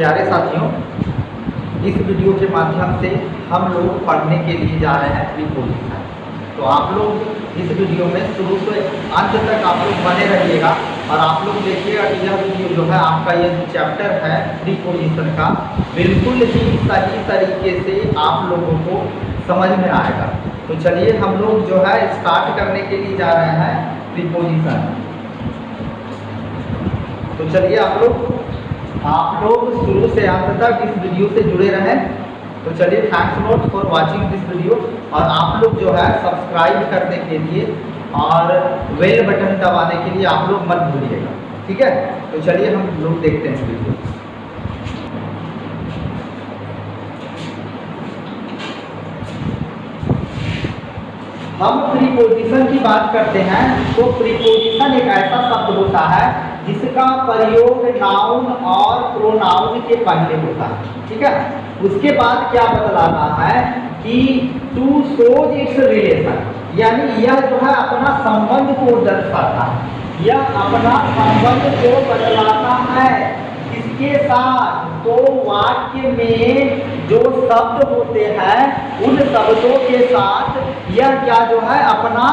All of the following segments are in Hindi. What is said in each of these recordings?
प्यारे साथियों, इस वीडियो के माध्यम से हम लोग पढ़ने के लिए जा रहे हैं प्रीपोजिशन। तो आप लोग इस वीडियो में शुरू से अंत तक आप लोग बने रहिएगा और आप लोग देखिएगा कि यह वीडियो जो है आपका यह जो चैप्टर है प्रीपोजिशन का बिल्कुल ही सही तरीके से आप लोगों को समझ में आएगा। तो चलिए हम लोग जो है स्टार्ट करने के लिए जा रहे हैं प्रीपोजिशन। तो चलिए आप लोग शुरू से अंत तक इस वीडियो से जुड़े रहें। तो चलिए thanks lot for watching this video. और आप लोग जो है सब्सक्राइब करने के लिए और बेल बटन दबाने के लिए आप लोग मत भूलिएगा, ठीक है। तो चलिए हम लोग देखते हैं वीडियो। हम प्रीपोजिशन की बात करते हैं तो प्रीपोजिशन एक ऐसा शब्द होता है जिसका प्रयोग नाउन और प्रोनाउन के पहले होता है, ठीक है। उसके बाद क्या बतलाना है कि टू शोज इट्स रिलेशन, यानी यह जो है अपना संबंध को दर्शाता है, यह अपना संबंध को बतलाता है। इसके साथ तो वाक्य में जो शब्द होते हैं उन शब्दों के साथ यह क्या जो है अपना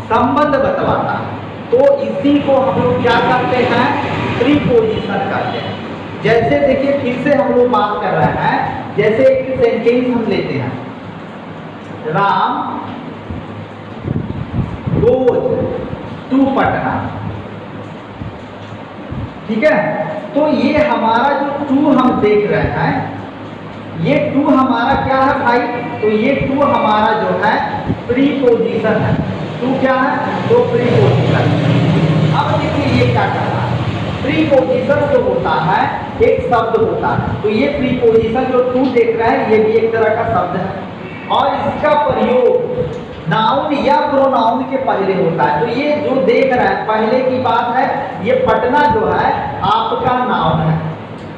संबंध बतलाता है। तो इसी को हम लोग क्या करते हैं, प्रीपोजिशन करते हैं। जैसे देखिए फिर से हम लोग बात कर रहे हैं, जैसे एक सेंटेंस हम लेते हैं, राम गोज टू पटना, ठीक है। तो ये हमारा जो टू हम देख रहे हैं, ये टू हमारा क्या है भाई, तो ये टू हमारा जो है प्रीपोजिशन है। टू क्या है, तो प्रीपोजिशन। अब देखिए ये क्या कर रहा है, प्रीपोजिशन जो होता है एक शब्द होता है, तो ये प्रीपोजिशन जो टू देख रहे हैं ये भी एक तरह का शब्द है और इसका प्रयोग नाउन या प्रोनाउन के पहले होता है। तो ये जो देख रहे हैं पहले की बात है, ये पटना जो है आपका नाउन है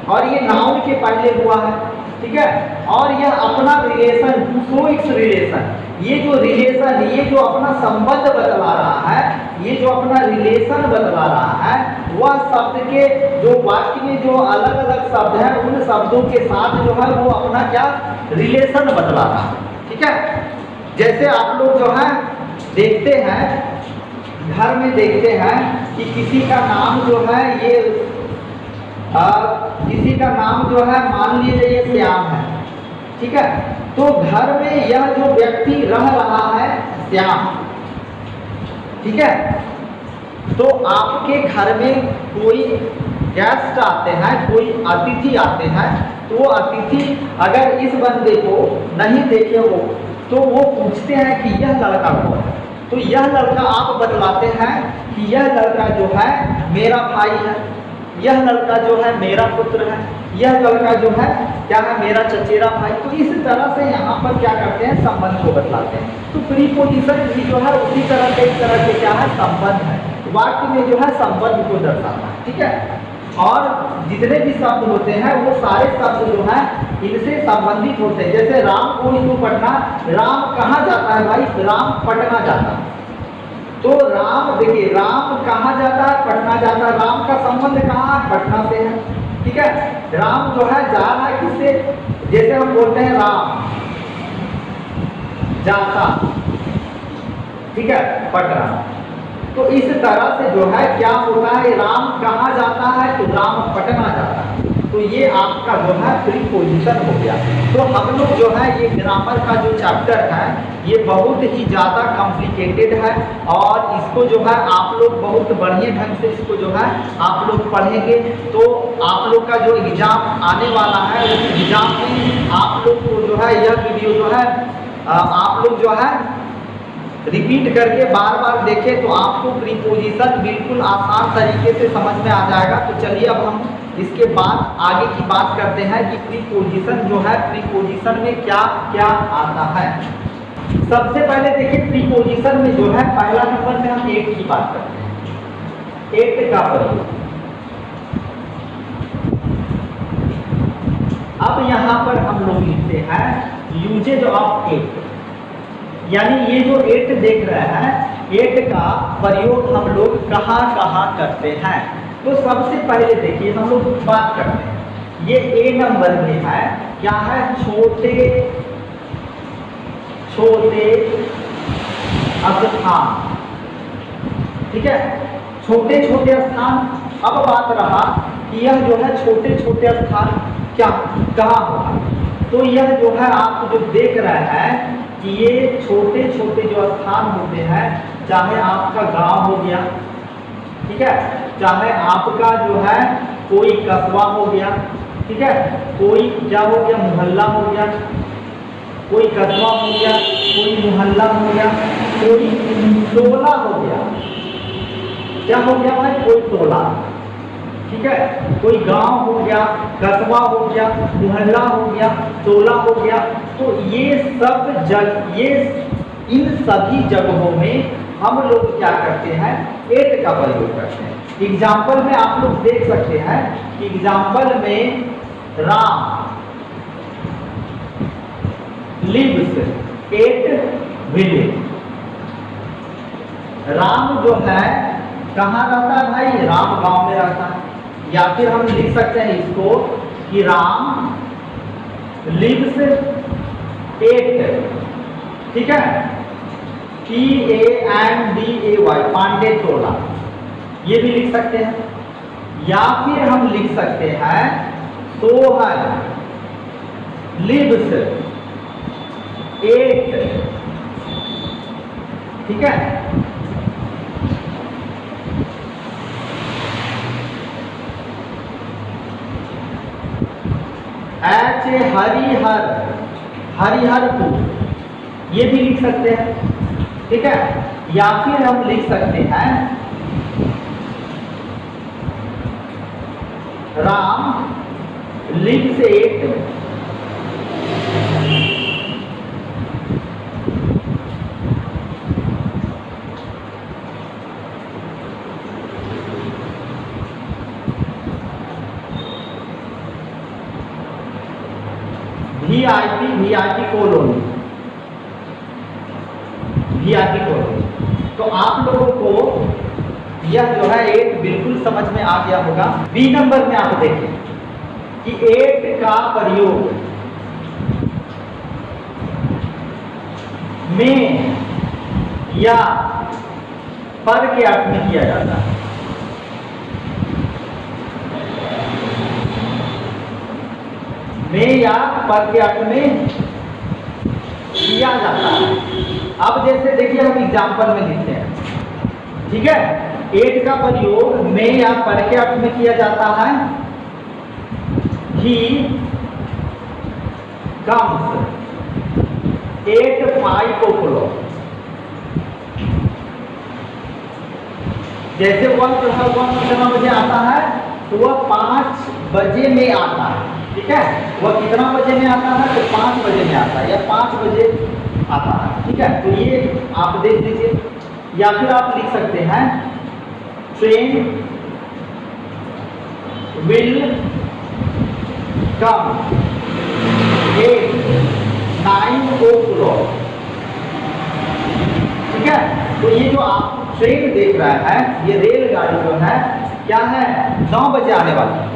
और ये नाउन के पहले हुआ है, ठीक है। और यह अपना relation, to show its relation, ये जो रिलेशन, ये जो अपना संबंध बतला रहा है, ये जो अपना रिलेशन बतला रहा है, वह शब्द के जो वाक्य में जो अलग अलग शब्द हैं उन शब्दों के साथ जो है वो अपना क्या रिलेशन बतला रहा है, ठीक है। जैसे आप लोग जो है देखते हैं, घर में देखते हैं कि किसी का नाम जो है ये किसी का नाम जो है मान लीजिए ये श्याम है, ठीक है। तो घर में यह जो व्यक्ति रह रहा है श्याम, ठीक है। तो आपके घर में कोई गेस्ट आते हैं, कोई अतिथि आते हैं, तो वो अतिथि अगर इस बंदे को नहीं देखे हो तो वो पूछते हैं कि यह लड़का कौन है। तो यह लड़का आप बतलाते हैं कि यह लड़का जो है मेरा भाई है, यह लड़का जो है मेरा पुत्र है, यह लड़का जो है क्या है मेरा चचेरा भाई। तो इस तरह से यहाँ पर क्या करते हैं, संबंध को बतलाते हैं। तो प्रीपोजिशन भी जो है उसी तरह के एक तरह के क्या है संबंध है, वाक्य में जो है संबंध को दर्शाता है, ठीक है। और जितने भी शब्द होते हैं वो सारे शब्द जो है इनसे संबंधित होते हैं। जैसे राम गोज टू पटना, राम कहाँ जाता है भाई, राम पटना जाता है। तो राम देखिए राम कहाँ जाता है, पटना जाता है। राम का संबंध कहाँ है, पटना से है, ठीक है। राम जो है जा रहा है किससे, जैसे हम बोलते हैं राम जाता, ठीक है, पटना। तो इस तरह से जो है क्या होता है, राम कहाँ जाता है, तो राम पटना जाता है। तो ये आपका जो है प्रीपोजिशन हो गया। तो हम लोग जो है ये ग्रामर का जो चैप्टर है ये बहुत ही ज़्यादा कॉम्प्लिकेटेड है और इसको जो है आप लोग बहुत बढ़िया ढंग से इसको जो है आप लोग पढ़ेंगे तो आप लोग का जो एग्ज़ाम आने वाला है उस एग्ज़ाम में आप लोग को जो है यह वीडियो जो है आप लोग जो है रिपीट करके बार बार देखें तो आपको प्रीपोजिशन बिल्कुल आसान तरीके से समझ में आ जाएगा। तो चलिए अब हम इसके बाद आगे की बात करते हैं कि प्रीपोजिशन जो है प्रीपोजिशन में क्या क्या आता है। सबसे पहले देखिए प्रीपोजिशन में जो है पहला नंबर में हम एक की बात करते हैं, एक का प्रयोग। अब यहाँ पर हम लोग लिखते हैं यूजेज ऑफ एट, यानी ये जो एट देख रहे हैं, एट का प्रयोग हम लोग कहाँ कहाँ करते हैं। तो सबसे पहले देखिए हम लोग बात करते हैं ये ए नंबर में है, क्या है, छोटे छोटे स्थान, ठीक है, छोटे छोटे स्थान। अब बात रहा कि यह जो है छोटे छोटे स्थान क्या कहाँ होगा, तो यह जो है आप जो देख रहे हैं कि ये छोटे छोटे जो स्थान होते हैं, चाहे आपका गांव हो गया, ठीक है, चाहे आपका जो है कोई कस्बा हो गया, ठीक है, कोई क्या हो गया, मोहल्ला हो गया, कोई कस्बा हो गया, कोई मोहल्ला हो गया, कोई टोला हो गया, क्या हो गया भाई, कोई टोला, ठीक है, कोई गांव हो गया, कस्बा हो गया, मोहल्ला हो गया, टोला हो गया। तो ये सब ये इन सभी जगहों में हम लोग क्या करते हैं, एट का प्रयोग करते हैं। एग्जाम्पल में आप लोग देख सकते हैं कि एग्जाम्पल में Ram lives at village. Ram जो है कहाँ रहता है भाई, राम गांव में रहता है। या फिर हम लिख सकते हैं इसको कि राम लिव्स एट, ठीक है, PANDAY पांडे टोला, ये भी लिख सकते हैं। या फिर हम लिख सकते हैं सोहन लिव्स एट, ठीक है, हरिहर हरिहरपुर, ये भी लिख सकते हैं, ठीक है। या फिर हम लिख सकते हैं Ram lives at VIP colony, VIP colony. तो आप लोगों को यह जो है एट बिल्कुल समझ में आ गया होगा। बी नंबर में आप देखें कि एट का प्रयोग में या पर के अर्थ में किया जाता है। में या पर के अर्थ में किया जाता है। अब जैसे देखिए हम एग्जाम्पल में लिखते हैं, ठीक है, एट का प्रयोग में या पर के अर्थ में किया जाता है। He comes at 5 o'clock। जैसे वह जो है वह कितना बजे आता है, तो वह 5 बजे में आता है, ठीक है। वह कितना बजे में आता है, तो 5 बजे में आता है या 5 बजे आता है, ठीक है। तो ये आप देख लीजिए। या फिर आप लिख सकते हैं train will come eight 9 o'clock, ठीक है। तो ये जो आप ट्रेन देख रहा है, ये रेलगाड़ी जो है क्या है, 9 बजे आने वाली है,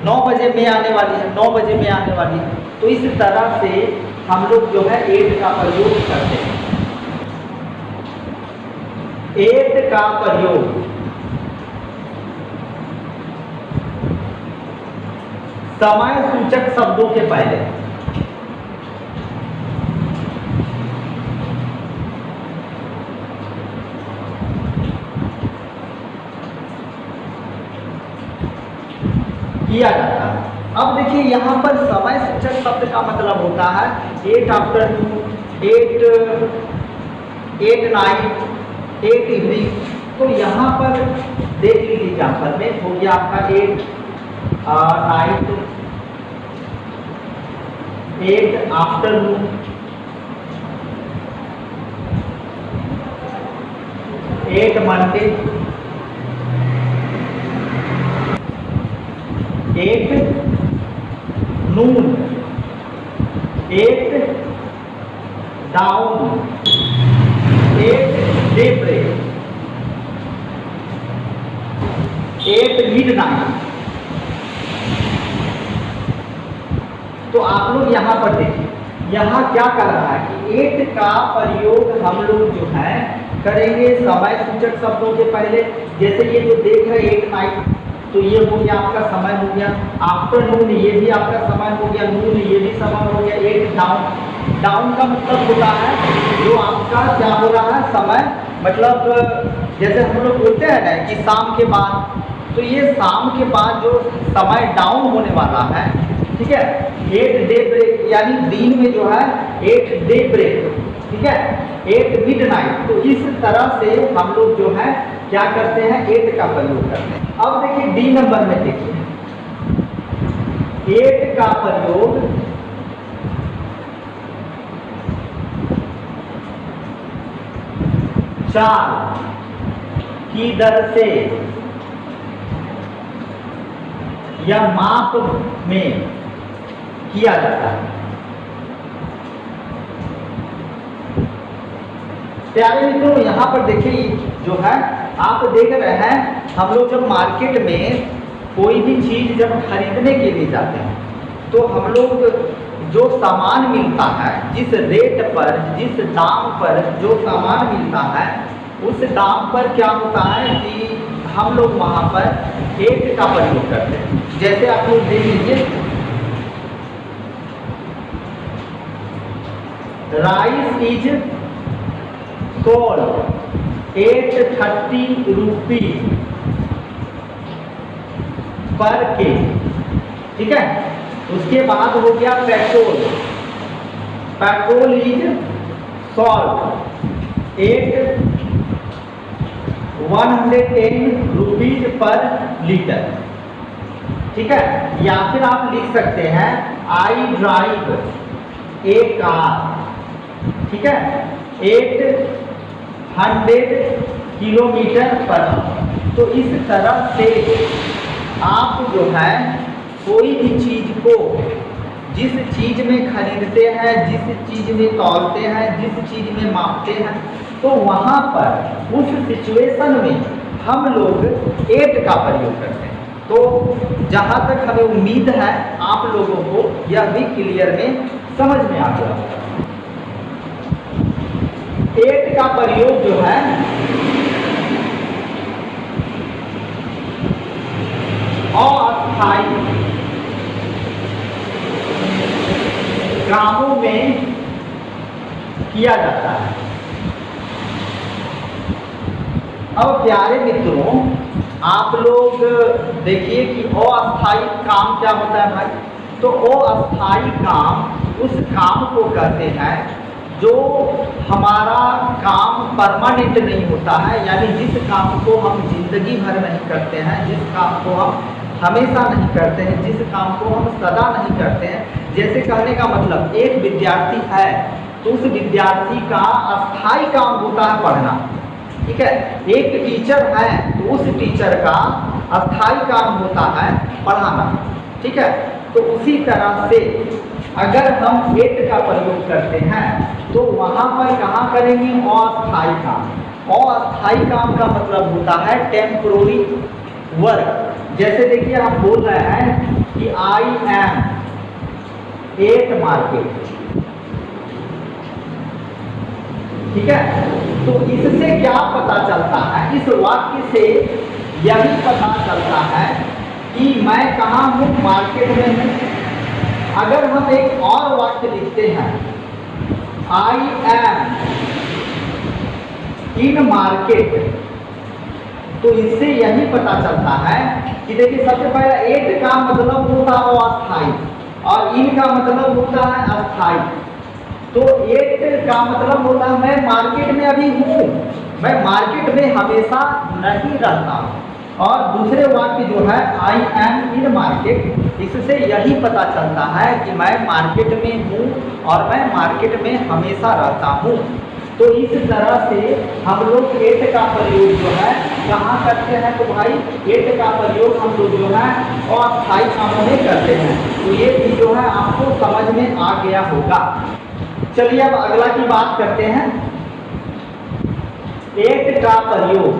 9 बजे में आने वाली है, 9 बजे में आने वाली है। तो इस तरह से हम लोग जो है एट का प्रयोग करते हैं। एट का प्रयोग समय सूचक शब्दों के पहले किया जाता है। अब देखिए यहाँ पर समय सूचक शब्द का मतलब होता है 8 आफ्टरनून, 8 नाइट, 8 इवनिंग। तो यहाँ पर देख लीजिए एग्जाम्पल में हो गया आपका 8 नाइट, 8 आफ्टरनून, 8 मंडे, 8 नून, 8 डाउन, 8 डेब्रेक, 8 मिडनाइट, तो आप लोग यहाँ पर देखिए, यहाँ क्या कर रहा है कि एट का प्रयोग हम लोग जो है करेंगे समय सूचक शब्दों के पहले। जैसे ये जो देख रहे एट नाइट, तो ये हो गया आपका समय हो गया। आफ्टरनून ये भी आपका समय हो गया, नून ये भी समय हो गया। एट डाउन, डाउन का मतलब होता है जो आपका क्या हो रहा है समय, मतलब जैसे हम लोग बोलते हैं ना कि शाम के बाद, तो ये शाम के बाद जो समय डाउन होने वाला है, ठीक है। एट डे ब्रेक यानी दिन में जो है एट डे ब्रेक, ठीक है, एट मिडनाइट। तो इस तरह से हम लोग जो है क्या करते हैं, एट का प्रयोग करते हैं। अब देखिए डी नंबर में देखिए, एट का प्रयोग चाल की दर से या माप में किया जाता है। प्यारे मित्रों, यहाँ पर देखिए जो है आप देख रहे हैं, हम लोग जब मार्केट में कोई भी चीज जब खरीदने के लिए जाते हैं, तो हम लोग जो सामान मिलता है, जिस रेट पर, जिस दाम पर जो सामान मिलता है, उस दाम पर क्या होता है कि हम लोग वहाँ पर एट का प्रयोग करते हैं। जैसे आप लोग देख लीजिए, rice is sold 830 rupees per के, ठीक है। उसके बाद हो गया petrol, petrol is sold 110 rupees per litre, ठीक है। या फिर आप लिख सकते हैं आई ड्राइव ए कार, ठीक है, 800 किलोमीटर पर। तो इस तरह से आप जो है कोई भी चीज को, जिस चीज में खरीदते हैं, जिस चीज में तौलते हैं, जिस चीज में मापते हैं, तो वहाँ पर उस सिचुएशन में हम लोग एट का प्रयोग करते हैं। तो जहाँ तक हमें उम्मीद है आप लोगों को यह भी क्लियर में समझ में आ गया होगा। एट का प्रयोग जो है अस्थायी कामों में किया जाता है। अब प्यारे मित्रों, आप लोग देखिए कि अस्थायी काम क्या होता है भाई। तो अस्थायी काम उस काम को कहते हैं जो हमारा काम परमानेंट नहीं होता है, यानी जिस काम को हम जिंदगी भर नहीं करते हैं, जिस काम को हम हमेशा नहीं करते हैं, जिस काम को हम सदा नहीं करते हैं। जैसे कहने का मतलब एक विद्यार्थी है तो उस विद्यार्थी का अस्थायी काम होता है पढ़ना, ठीक है। एक टीचर है तो उस टीचर का अस्थायी काम होता है पढ़ाना, ठीक है। तो उसी तरह से अगर हम एट का प्रयोग करते हैं तो वहाँ पर कहाँ करेंगे, अस्थायी काम। अस्थायी काम का मतलब होता है टेम्पोररी वर्क। जैसे देखिए हम बोल रहे हैं कि आई एम एट मार्केट, ठीक है। तो इससे क्या पता चलता है, इस वाक्य से यही पता चलता है कि मैं कहाँ हूँ, मार्केट में हूँ। अगर हम एक और वाक्य लिखते हैं आई एम इन मार्केट, तो इससे यही पता चलता है कि देखिए सबसे पहले एट का मतलब होता है अस्थायी और इन का मतलब होता है अस्थायी। तो एट का मतलब होता है मैं मार्केट में अभी हूँ, मैं मार्केट में हमेशा नहीं रहता हूँ। और दूसरे वाक्य जो है आई एम इन मार्केट, इससे यही पता चलता है कि मैं मार्केट में हूँ और मैं मार्केट में हमेशा रहता हूँ। तो इस तरह से हम लोग एट का प्रयोग जो है कहाँ करते हैं, तो भाई एट का प्रयोग हम लोग जो है अस्थायी कामों में करते हैं। तो ये भी जो है आपको समझ में आ गया होगा। चलिए अब अगला की बात करते हैं। एट का प्रयोग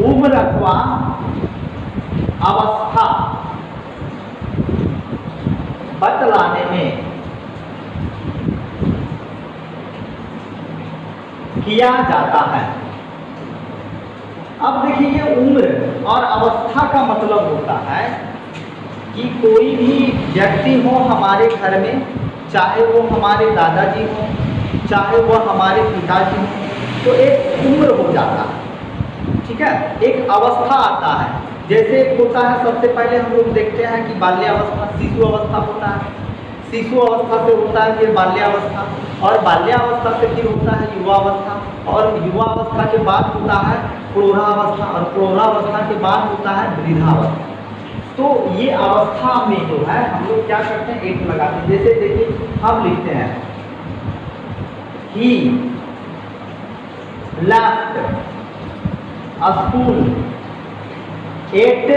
उम्र अथवा अवस्था लाने में किया जाता है। अब देखिए, ये उम्र और अवस्था का मतलब होता है कि कोई भी व्यक्ति हो हमारे घर में, चाहे वो हमारे दादाजी हो, चाहे वो हमारे पिताजी हो, तो एक उम्र हो जाता है, ठीक है, एक अवस्था आता है। जैसे होता है, सबसे पहले हम लोग देखते हैं कि बाल्यावस्था, शिशु अवस्था होता है, शिशु अवस्था से होता है फिर बाल्यावस्था, और बाल्यावस्था से फिर होता है युवावस्था, और युवावस्था के बाद होता है प्रौढ़ावस्था, और प्रौढ़ावस्था के बाद होता है वृद्धावस्था। तो ये अवस्था में जो है हम लोग क्या करते हैं, एक लगाते हैं। जैसे देखिए, हम लिखते हैं ही लेफ्ट स्कूल एट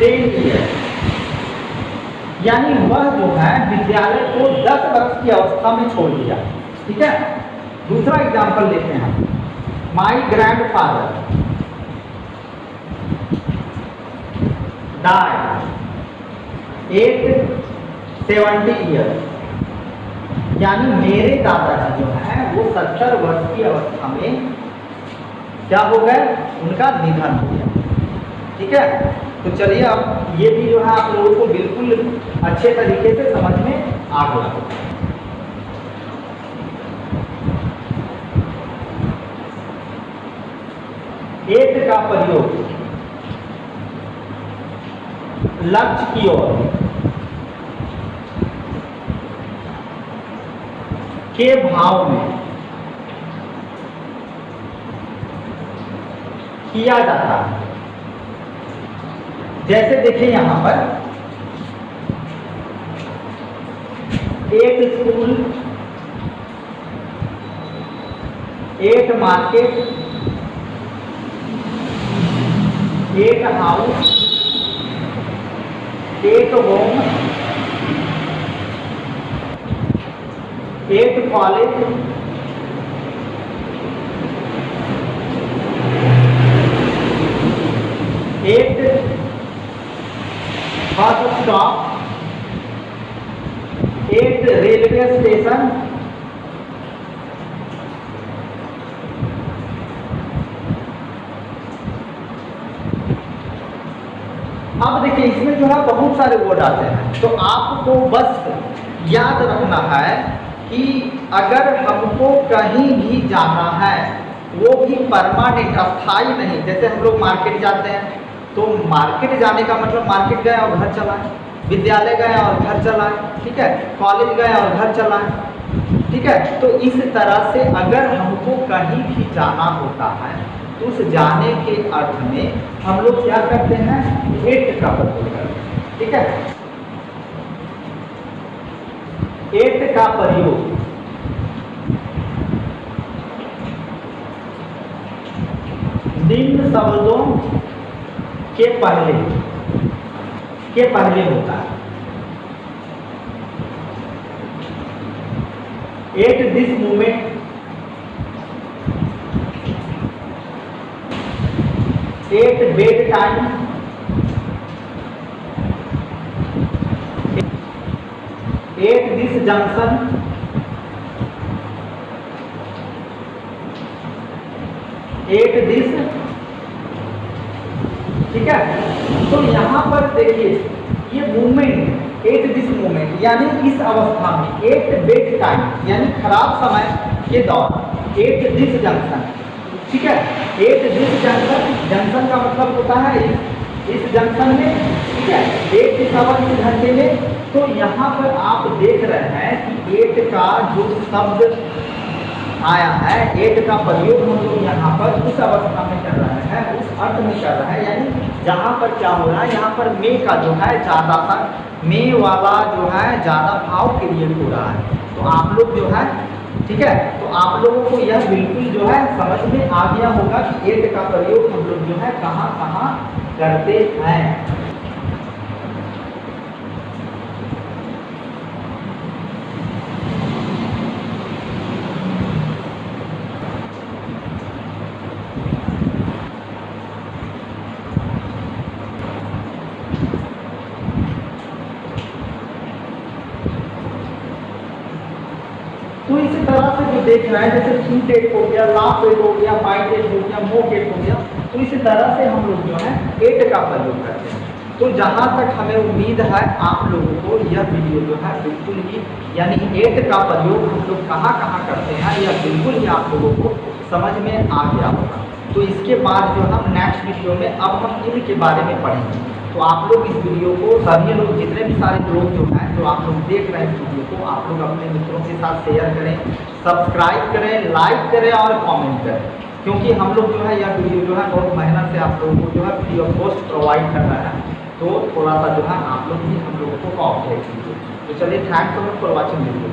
10 ईयर, यानी वह जो है विद्यालय को 10 वर्ष की अवस्था में छोड़ दिया, ठीक है। दूसरा एग्जाम्पल लेते हैं हम, my grandfather died at 70 year, यानी मेरे दादाजी जो है वो 70 वर्ष की अवस्था में क्या हो गए, उनका निधन हो गया, ठीक है। तो चलिए, अब ये भी जो है आप लोगों को बिल्कुल अच्छे तरीके से समझ में आ गया। एट का प्रयोग लक्ष्य की ओर के भाव में किया जाता है। जैसे देखिए, यहां पर एक स्कूल, एक मार्केट, एक हाउस, एक होम, एक कॉलेज, एक बस स्टॉप, एक रेलवे स्टेशन, अब देखिए, इसमें जो है बहुत सारे वर्ड आते हैं, तो आपको बस याद रखना है कि अगर हमको कहीं भी जाना है, वो भी परमानेंट, अस्थाई नहीं। जैसे हम लोग मार्केट जाते हैं, तो मार्केट जाने का मतलब मार्केट गए और घर चला है, विद्यालय गए और घर चला है, ठीक है, कॉलेज गए और घर चला है, ठीक है। तो इस तरह से अगर हमको कहीं भी जाना होता है, तो उस जाने के अर्थ में हम लोग क्या करते हैं, एट का प्रयोग करते हैं, ठीक है। एट का प्रयोग निम्न शब्दों के पहले होता है। At this moment, at bed time, at this junction, at this, ठीक है। तो यहां पर देखिए, ये मूवमेंट, एट दिस मूवमेंट, यानी इस अवस्था में, एट बेड टाइम यानी खराब समय के दौरान, एट दिस जंक्शन, ठीक है। एट दिस जंक्शन, जंक्शन का मतलब होता है इस जंक्शन में, ठीक है, 1 घंटे में। तो यहाँ पर आप देख रहे हैं कि एट का जो शब्द आया है, एट का प्रयोग हम लोग यहाँ पर उस अवस्था में कर रहे हैं, उस अर्थ में कर रहे हैं, यानी जहाँ पर क्या हो रहा है, यहाँ पर मे का जो है ज़्यादा सा, मे वाला जो है ज़्यादा भाव क्रिएट हो रहा है। तो आप लोग जो है, ठीक है, तो आप लोगों को यह बिल्कुल जो है समझ में आ गया होगा कि एट का प्रयोग हम लोग जो है कहाँ कहाँ करते हैं। देख रहे हैं, जैसे थ्रू टेक हो गया, ला टेक हो गया, बाई टेक हो गया, मो टेक हो गया, तो इसी तरह से हम लोग जो है एट का प्रयोग करते हैं। तो जहाँ तक हमें उम्मीद है आप लोगों को यह वीडियो जो है बिल्कुल ही यानी एट का प्रयोग हम लोग कहाँ कहाँ करते हैं यह बिल्कुल ही आप लोगों को समझ में आ गया होगा। तो इसके बाद जो हम नेक्स्ट वीडियो में अब हम इनके बारे में पढ़ेंगे। तो आप लोग इस वीडियो को सभी लोग जितने भी सारे लोग जो हैं जो आप लोग देख रहे हैं इस वीडियो को, आप लोग अपने मित्रों के साथ शेयर करें, सब्सक्राइब करें, लाइक करें और कमेंट करें, क्योंकि हम लोग जो है यह वीडियो जो है बहुत मेहनत से आप लोगों को जो है फ्री ऑफ कॉस्ट प्रोवाइड कर रहा है। तो थोड़ा सा जो है आप लोग भी हम लोगों को कॉपरेट कीजिए। तो चलिए, थैंक्स फॉर वॉचिंग वीडियो।